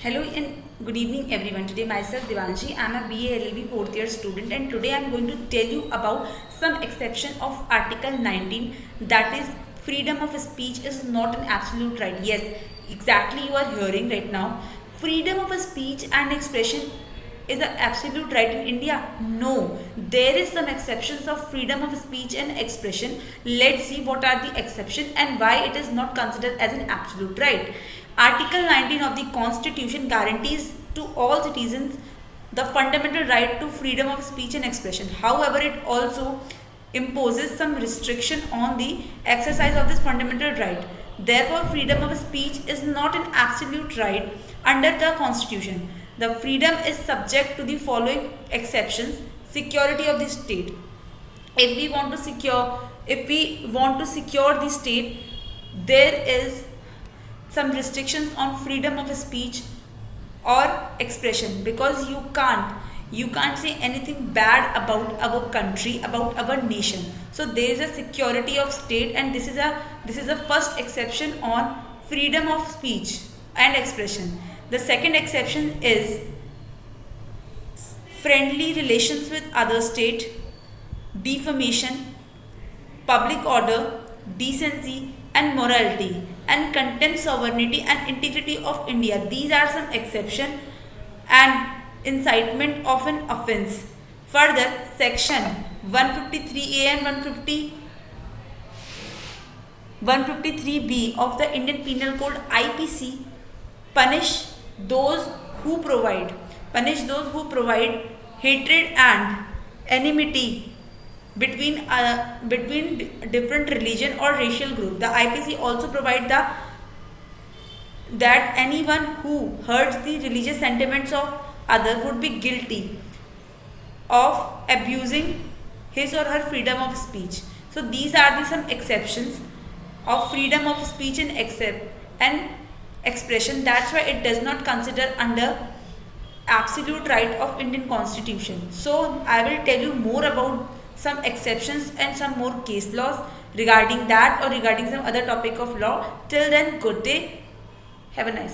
Hello and good evening everyone. Today myself Devanshi, I am a BA LLB 4th year student and today I am going to tell you about some exception of Article 19, that is freedom of speech is not an absolute right. Yes, exactly you are hearing right now. Freedom of speech and expression is an absolute right in India? No, there is some exceptions of freedom of speech and expression. Let's see what are the exceptions and why it is not considered as an absolute right. Article 19 of the Constitution guarantees to all citizens the fundamental right to freedom of speech and expression. However, it also imposes some restriction on the exercise of this fundamental right. Therefore, freedom of speech is not an absolute right under the Constitution. The freedom is subject to the following exceptions: security of the state. If we want to secure the state, there is some restrictions on freedom of speech or expression, because you can't say anything bad about our country, about our nation. So there is a security of state, and this is a first exception on freedom of speech and expression. The second exception is friendly relations with other state, defamation, public order, decency and morality, and contempt sovereignty and integrity of India. These are some exceptions, and incitement of an offence. Further, section 153A and 153B of the Indian Penal Code (IPC) punish those who provide hatred and enmity between different religion or racial group. The IPC also provide that anyone who hurts the religious sentiments of others would be guilty of abusing his or her freedom of speech. So these are some exceptions of freedom of speech and expression. That's why it does not consider under absolute right of Indian Constitution. So I will tell you more about some exceptions and some more case laws regarding that or regarding some other topic of law. Till then, good day. Have a nice day.